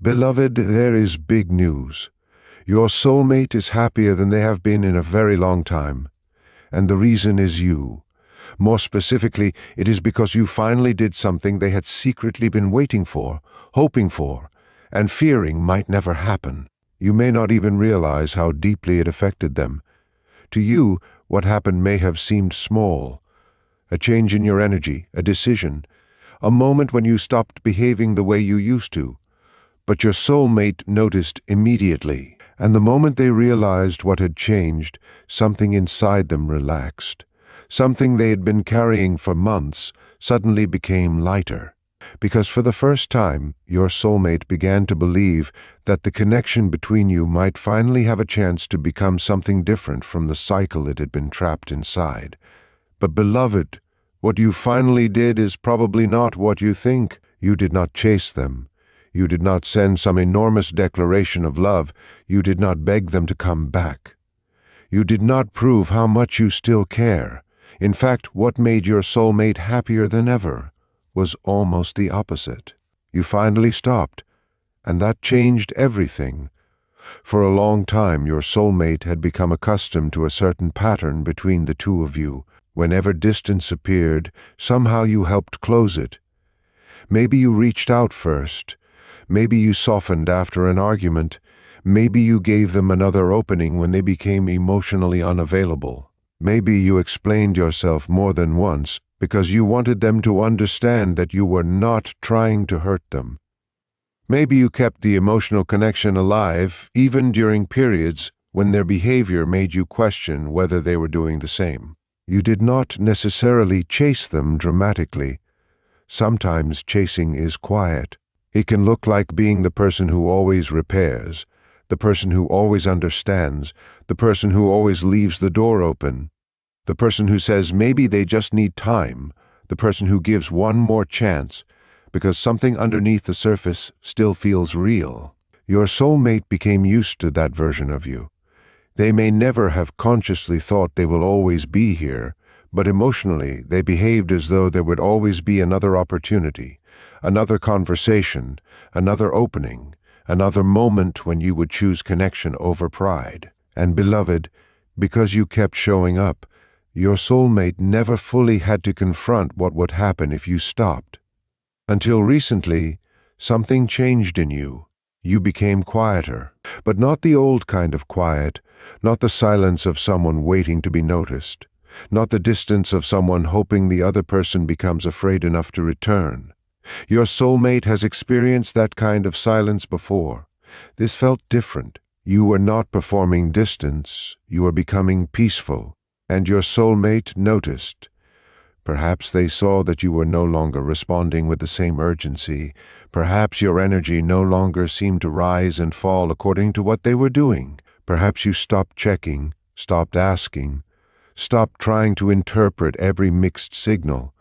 Beloved, there is big news. Your soulmate is happier than they have been in a very long time. And the reason is you. More specifically, it is because you finally did something they had secretly been waiting for, hoping for, and fearing might never happen. You may not even realize how deeply it affected them. To you, what happened may have seemed small. A change in your energy, a decision, a moment when you stopped behaving the way you used to. But your soulmate noticed immediately, and the moment they realized what had changed, something inside them relaxed. Something they had been carrying for months suddenly became lighter. Because for the first time, your soulmate began to believe that the connection between you might finally have a chance to become something different from the cycle it had been trapped inside. But beloved, what you finally did is probably not what you think. You did not chase them. You did not send some enormous declaration of love. You did not beg them to come back. You did not prove how much you still care. In fact, what made your soulmate happier than ever was almost the opposite. You finally stopped, and that changed everything. For a long time, your soulmate had become accustomed to a certain pattern between the two of you. Whenever distance appeared, somehow you helped close it. Maybe you reached out first. Maybe you softened after an argument. Maybe you gave them another opening when they became emotionally unavailable. Maybe you explained yourself more than once because you wanted them to understand that you were not trying to hurt them. Maybe you kept the emotional connection alive even during periods when their behavior made you question whether they were doing the same. You did not necessarily chase them dramatically. Sometimes chasing is quiet. It can look like being the person who always repairs, the person who always understands, the person who always leaves the door open, the person who says maybe they just need time, the person who gives one more chance, because something underneath the surface still feels real. Your soulmate became used to that version of you. They may never have consciously thought they will always be here, but emotionally they behaved as though there would always be another opportunity, another conversation, another opening, another moment when you would choose connection over pride. And beloved, because you kept showing up, your soulmate never fully had to confront what would happen if you stopped. Until recently, something changed in you. You became quieter, but not the old kind of quiet, not the silence of someone waiting to be noticed, not the distance of someone hoping the other person becomes afraid enough to return. Your soulmate has experienced that kind of silence before. This felt different. You were not performing distance, you were becoming peaceful, and your soulmate noticed. Perhaps they saw that you were no longer responding with the same urgency. Perhaps your energy no longer seemed to rise and fall according to what they were doing. Perhaps you stopped checking, stopped asking, stopped trying to interpret every mixed signal.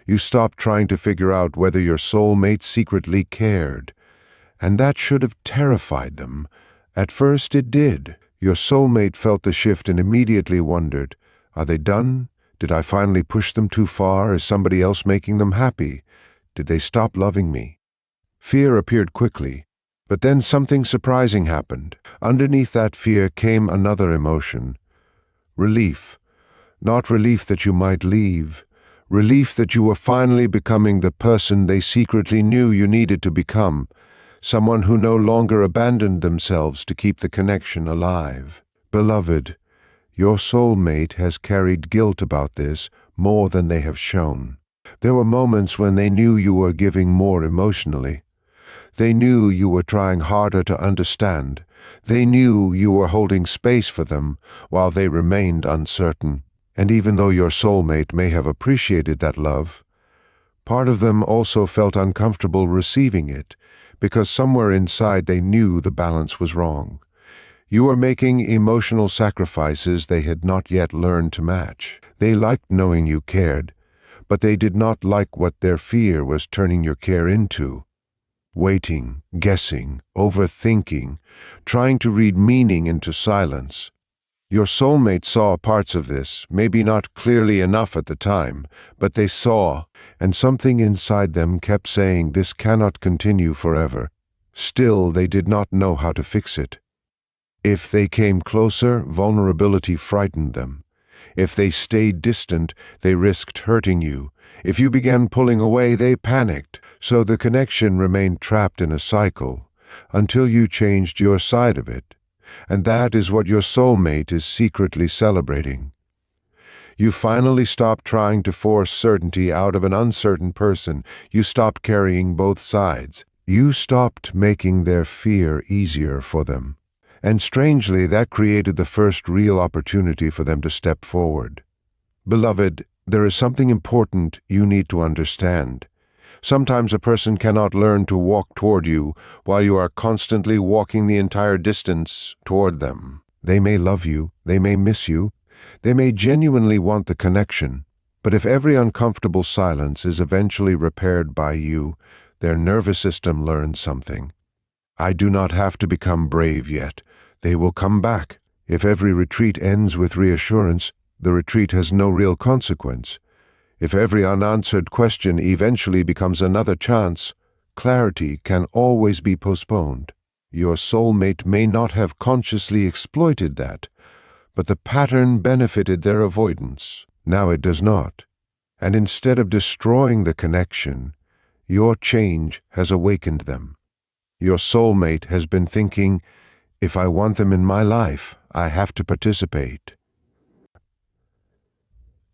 You stopped trying to figure out whether your soulmate secretly cared. And that should have terrified them. At first it did. Your soulmate felt the shift and immediately wondered, are they done? Did I finally push them too far? Is somebody else making them happy? Did they stop loving me? Fear appeared quickly, but then something surprising happened. Underneath that fear came another emotion. Relief. Not relief that you might leave. Relief that you were finally becoming the person they secretly knew you needed to become. Someone who no longer abandoned themselves to keep the connection alive. Beloved, your soulmate has carried guilt about this more than they have shown. There were moments when they knew you were giving more emotionally. They knew you were trying harder to understand. They knew you were holding space for them while they remained uncertain. And even though your soulmate may have appreciated that love, part of them also felt uncomfortable receiving it, because somewhere inside they knew the balance was wrong. You were making emotional sacrifices they had not yet learned to match. They liked knowing you cared, but they did not like what their fear was turning your care into. Waiting, guessing, overthinking, trying to read meaning into silence. Your soulmate saw parts of this, maybe not clearly enough at the time, but they saw, and something inside them kept saying this cannot continue forever. Still, they did not know how to fix it. If they came closer, vulnerability frightened them. If they stayed distant, they risked hurting you. If you began pulling away, they panicked. So the connection remained trapped in a cycle until you changed your side of it. And that is what your soulmate is secretly celebrating. You finally stopped trying to force certainty out of an uncertain person. You stopped carrying both sides. You stopped making their fear easier for them. And strangely, that created the first real opportunity for them to step forward. Beloved, there is something important you need to understand. Sometimes a person cannot learn to walk toward you while you are constantly walking the entire distance toward them. They may love you, they may miss you, they may genuinely want the connection, but if every uncomfortable silence is eventually repaired by you, their nervous system learns something. I do not have to become brave yet. They will come back. If every retreat ends with reassurance, the retreat has no real consequence. If every unanswered question eventually becomes another chance, clarity can always be postponed. Your soulmate may not have consciously exploited that, but the pattern benefited their avoidance. Now it does not. And instead of destroying the connection, your change has awakened them. Your soulmate has been thinking, if I want them in my life, I have to participate.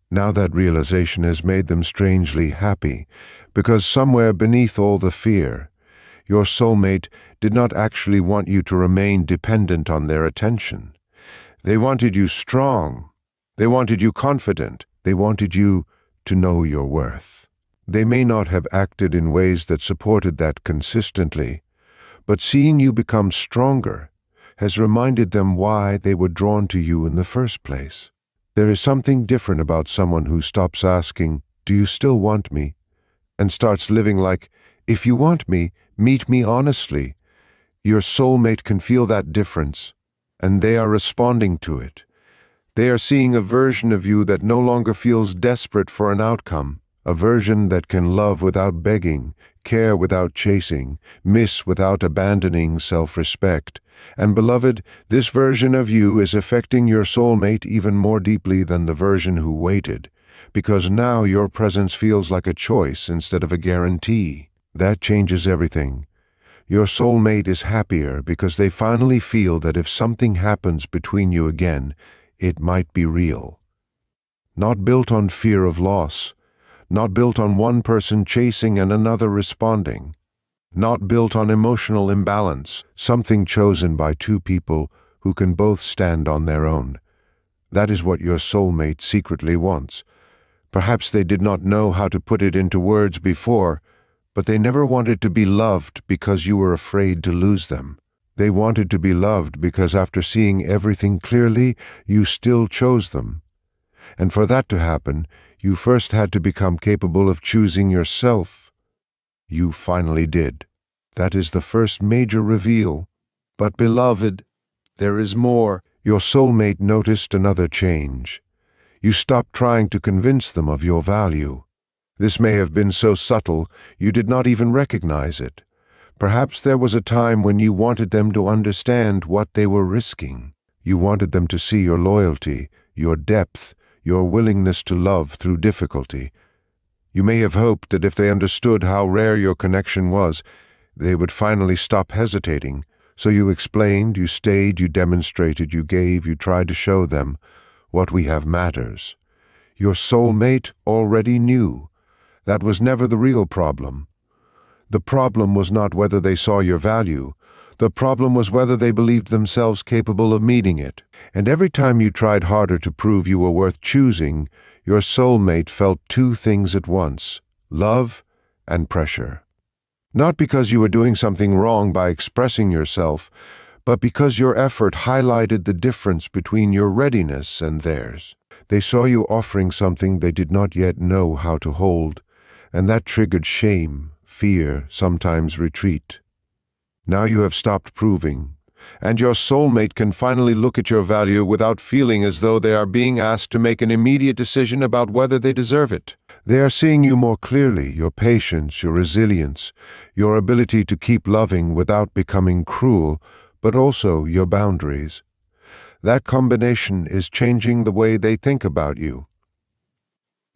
Now that realization has made them strangely happy, because somewhere beneath all the fear, your soulmate did not actually want you to remain dependent on their attention. They wanted you strong. They wanted you confident. They wanted you to know your worth. They may not have acted in ways that supported that consistently, but seeing you become stronger has reminded them why they were drawn to you in the first place. There is something different about someone who stops asking, "Do you still want me?" and starts living like, "If you want me, meet me honestly." Your soulmate can feel that difference, and they are responding to it. They are seeing a version of you that no longer feels desperate for an outcome, a version that can love without begging, care without chasing, miss without abandoning self-respect. And beloved, this version of you is affecting your soulmate even more deeply than the version who waited, because now your presence feels like a choice instead of a guarantee. That changes everything. Your soulmate is happier because they finally feel that if something happens between you again, it might be real. Not built on fear of loss, not built on one person chasing and another responding, not built on emotional imbalance, something chosen by two people who can both stand on their own. That is what your soulmate secretly wants. Perhaps they did not know how to put it into words before, but they never wanted to be loved because you were afraid to lose them. They wanted to be loved because after seeing everything clearly, you still chose them. And for that to happen, you first had to become capable of choosing yourself. You finally did. That is the first major reveal. But beloved, there is more. Your soulmate noticed another change. You stopped trying to convince them of your value. This may have been so subtle you did not even recognize it. Perhaps there was a time when you wanted them to understand what they were risking. You wanted them to see your loyalty, your depth, your willingness to love through difficulty. You may have hoped that if they understood how rare your connection was, they would finally stop hesitating. So you explained, you stayed, you demonstrated, you gave, you tried to show them what we have matters. Your soulmate already knew. That was never the real problem. The problem was not whether they saw your value. The problem was whether they believed themselves capable of meeting it. And every time you tried harder to prove you were worth choosing, your soulmate felt two things at once: love and pressure. Not because you were doing something wrong by expressing yourself, but because your effort highlighted the difference between your readiness and theirs. They saw you offering something they did not yet know how to hold, and that triggered shame, fear, sometimes retreat. Now you have stopped proving, and your soulmate can finally look at your value without feeling as though they are being asked to make an immediate decision about whether they deserve it. They are seeing you more clearly, your patience, your resilience, your ability to keep loving without becoming cruel, but also your boundaries. That combination is changing the way they think about you.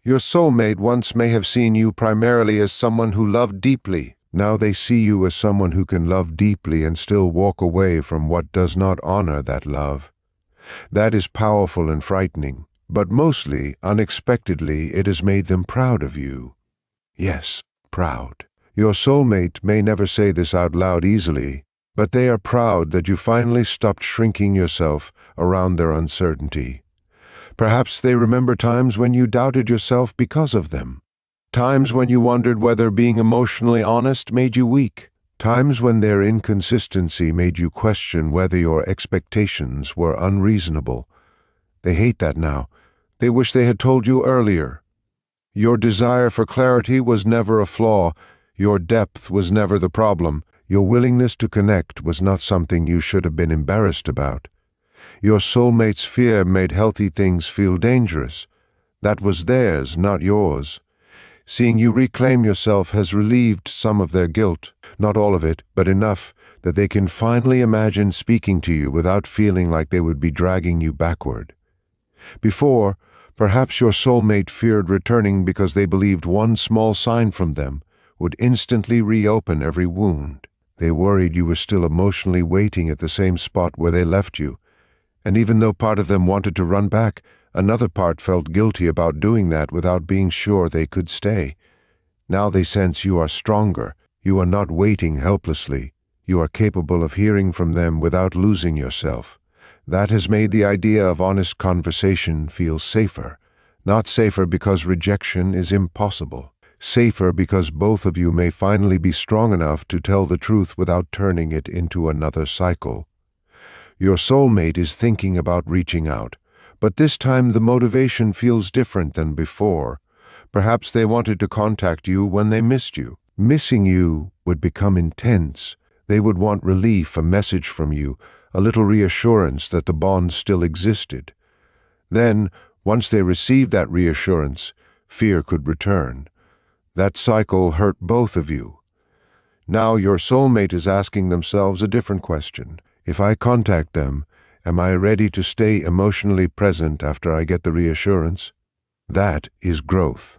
Your soulmate once may have seen you primarily as someone who loved deeply. Now they see you as someone who can love deeply and still walk away from what does not honor that love. That is powerful and frightening, but mostly, unexpectedly, it has made them proud of you. Yes, proud. Your soulmate may never say this out loud easily, but they are proud that you finally stopped shrinking yourself around their uncertainty. Perhaps they remember times when you doubted yourself because of them. Times when you wondered whether being emotionally honest made you weak. Times when their inconsistency made you question whether your expectations were unreasonable. They hate that now. They wish they had told you earlier. Your desire for clarity was never a flaw. Your depth was never the problem. Your willingness to connect was not something you should have been embarrassed about. Your soulmate's fear made healthy things feel dangerous. That was theirs, not yours. Seeing you reclaim yourself has relieved some of their guilt, not all of it, but enough that they can finally imagine speaking to you without feeling like they would be dragging you backward. Before, perhaps your soulmate feared returning because they believed one small sign from them would instantly reopen every wound. They worried you were still emotionally waiting at the same spot where they left you, and even though part of them wanted to run back, another part felt guilty about doing that without being sure they could stay. Now they sense you are stronger. You are not waiting helplessly. You are capable of hearing from them without losing yourself. That has made the idea of honest conversation feel safer. Not safer because rejection is impossible. Safer because both of you may finally be strong enough to tell the truth without turning it into another cycle. Your soulmate is thinking about reaching out, but this time the motivation feels different than before. Perhaps they wanted to contact you when they missed you. Missing you would become intense. They would want relief, a message from you, a little reassurance that the bond still existed. Then, once they received that reassurance, fear could return. That cycle hurt both of you. Now your soulmate is asking themselves a different question. If I contact them, am I ready to stay emotionally present after I get the reassurance? That is growth.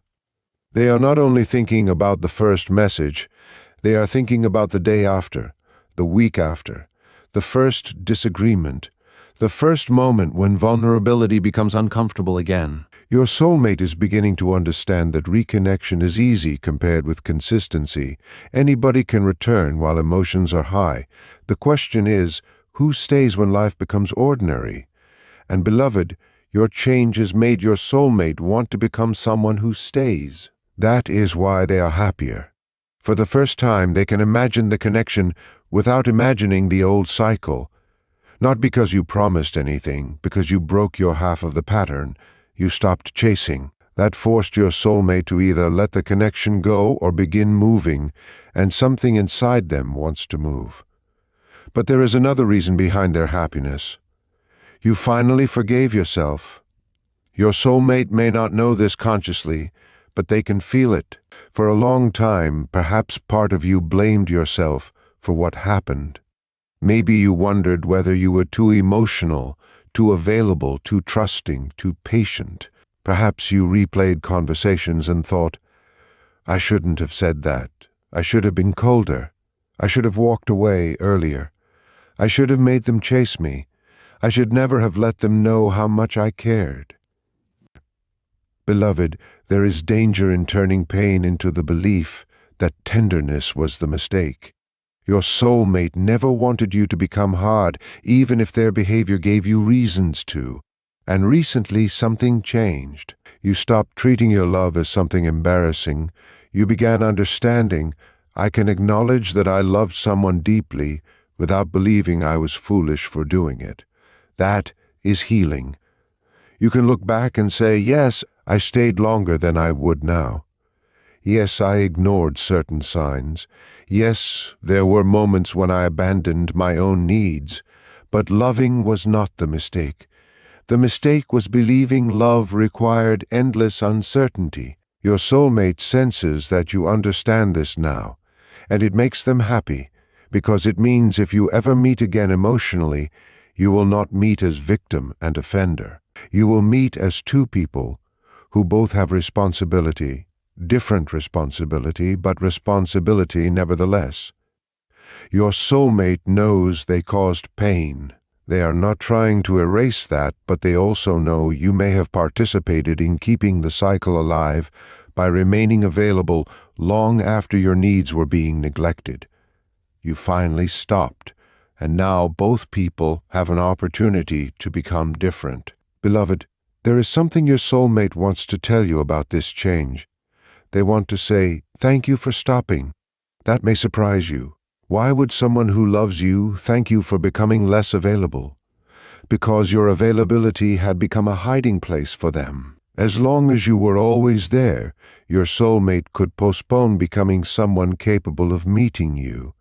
They are not only thinking about the first message, they are thinking about the day after, the week after, the first disagreement, the first moment when vulnerability becomes uncomfortable again. Your soulmate is beginning to understand that reconnection is easy compared with consistency. Anybody can return while emotions are high. The question is, who stays when life becomes ordinary? And beloved, your change has made your soulmate want to become someone who stays. That is why they are happier. For the first time, they can imagine the connection without imagining the old cycle. Not because you promised anything, because you broke your half of the pattern. You stopped chasing. That forced your soulmate to either let the connection go or begin moving, and something inside them wants to move. But there is another reason behind their happiness. You finally forgave yourself. Your soulmate may not know this consciously, but they can feel it. For a long time, perhaps part of you blamed yourself for what happened. Maybe you wondered whether you were too emotional, too available, too trusting, too patient. Perhaps you replayed conversations and thought, I shouldn't have said that. I should have been colder. I should have walked away earlier. I should have made them chase me. I should never have let them know how much I cared. Beloved, there is danger in turning pain into the belief that tenderness was the mistake. Your soulmate never wanted you to become hard, even if their behavior gave you reasons to. And recently something changed. You stopped treating your love as something embarrassing. You began understanding, I can acknowledge that I loved someone deeply without believing I was foolish for doing it. That is healing. You can look back and say, yes, I stayed longer than I would now. Yes, I ignored certain signs. Yes, there were moments when I abandoned my own needs. But loving was not the mistake. The mistake was believing love required endless uncertainty. Your soulmate senses that you understand this now, and it makes them happy, because it means if you ever meet again emotionally, you will not meet as victim and offender. You will meet as two people who both have responsibility, different responsibility, but responsibility nevertheless. Your soulmate knows they caused pain. They are not trying to erase that, but they also know you may have participated in keeping the cycle alive by remaining available long after your needs were being neglected. You finally stopped, and now both people have an opportunity to become different. Beloved, there is something your soulmate wants to tell you about this change. They want to say, "Thank you for stopping." That may surprise you. Why would someone who loves you thank you for becoming less available? Because your availability had become a hiding place for them. As long as you were always there, your soulmate could postpone becoming someone capable of meeting you.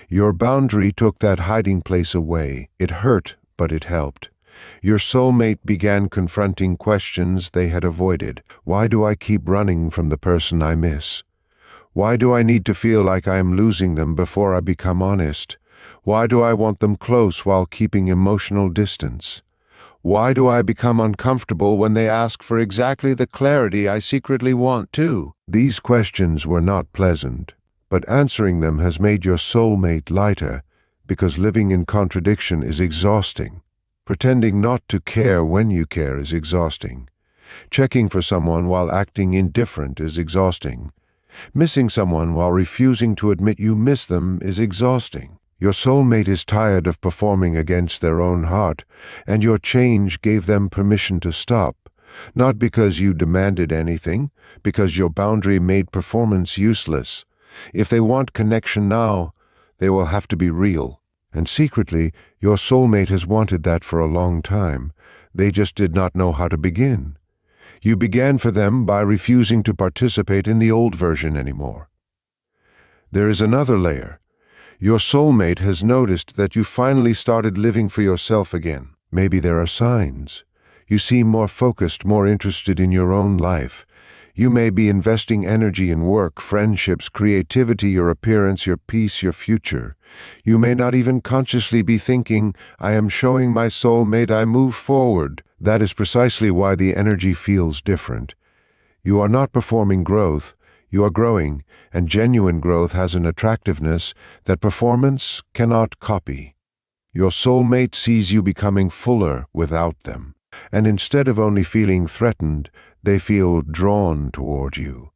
Your boundary took that hiding place away. It hurt, but it helped. Your soulmate began confronting questions they had avoided. Why do I keep running from the person I miss? Why do I need to feel like I am losing them before I become honest? Why do I want them close while keeping emotional distance? Why do I become uncomfortable when they ask for exactly the clarity I secretly want too? These questions were not pleasant, but answering them has made your soulmate lighter, because living in contradiction is exhausting. Pretending not to care when you care is exhausting. Checking for someone while acting indifferent is exhausting. Missing someone while refusing to admit you miss them is exhausting. Your soulmate is tired of performing against their own heart, and your change gave them permission to stop, not because you demanded anything, because your boundary made performance useless. If they want connection now, they will have to be real. And secretly, your soulmate has wanted that for a long time. They just did not know how to begin. You began for them by refusing to participate in the old version anymore. There is another layer. Your soulmate has noticed that you finally started living for yourself again. Maybe there are signs. You seem more focused, more interested in your own life. You may be investing energy in work, friendships, creativity, your appearance, your peace, your future. You may not even consciously be thinking, "I am showing my soulmate I move forward." That is precisely why the energy feels different. You are not performing growth, you are growing, and genuine growth has an attractiveness that performance cannot copy. Your soulmate sees you becoming fuller without them, and instead of only feeling threatened, they feel drawn toward you.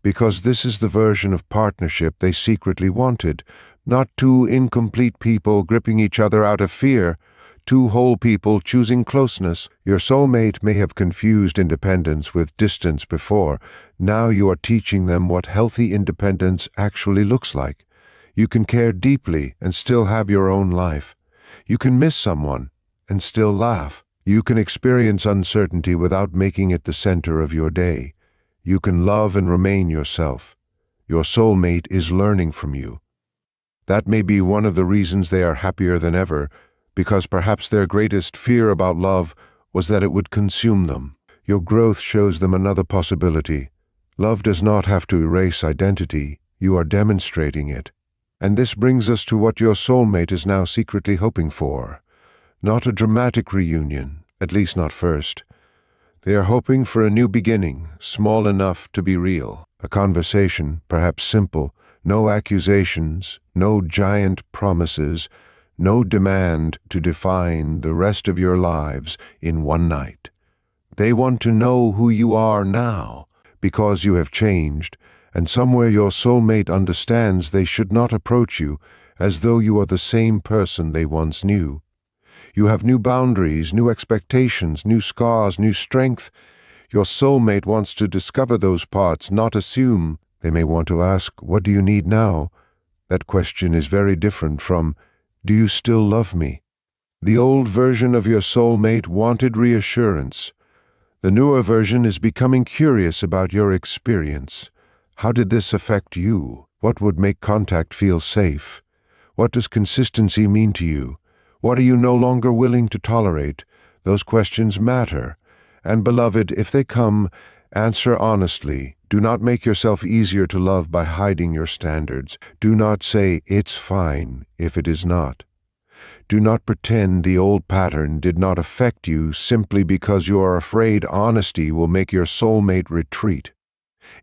Because this is the version of partnership they secretly wanted, not two incomplete people gripping each other out of fear, two whole people choosing closeness. Your soulmate may have confused independence with distance before. Now you are teaching them what healthy independence actually looks like. You can care deeply and still have your own life. You can miss someone and still laugh. You can experience uncertainty without making it the center of your day. You can love and remain yourself. Your soulmate is learning from you. That may be one of the reasons they are happier than ever, because perhaps their greatest fear about love was that it would consume them. Your growth shows them another possibility. Love does not have to erase identity. You are demonstrating it. And this brings us to what your soulmate is now secretly hoping for. Not a dramatic reunion, at least not first. They are hoping for a new beginning, small enough to be real. A conversation, perhaps simple, no accusations, no giant promises, no demand to define the rest of your lives in one night. They want to know who you are now, because you have changed, and somewhere your soulmate understands they should not approach you as though you are the same person they once knew. You have new boundaries, new expectations, new scars, new strength. Your soulmate wants to discover those parts, not assume. They may want to ask, "What do you need now?" That question is very different from, "Do you still love me?" The old version of your soulmate wanted reassurance. The newer version is becoming curious about your experience. How did this affect you? What would make contact feel safe? What does consistency mean to you? What are you no longer willing to tolerate? Those questions matter. And beloved, if they come, answer honestly. Do not make yourself easier to love by hiding your standards. Do not say, "It's fine," if it is not. Do not pretend the old pattern did not affect you simply because you are afraid honesty will make your soulmate retreat.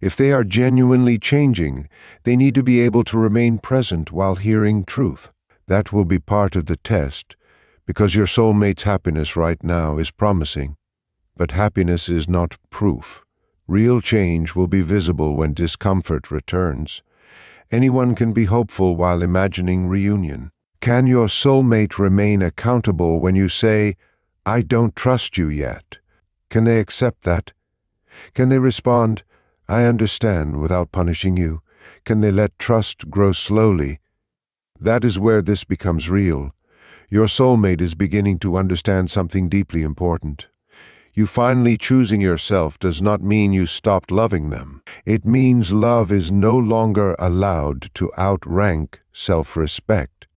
If they are genuinely changing, they need to be able to remain present while hearing truth. That will be part of the test, because your soulmate's happiness right now is promising. But happiness is not proof. Real change will be visible when discomfort returns. Anyone can be hopeful while imagining reunion. Can your soulmate remain accountable when you say, "I don't trust you yet"? Can they accept that? Can they respond, "I understand," without punishing you? Can they let trust grow slowly? That is where this becomes real. Your soulmate is beginning to understand something deeply important. You finally choosing yourself does not mean you stopped loving them. It means love is no longer allowed to outrank self-respect.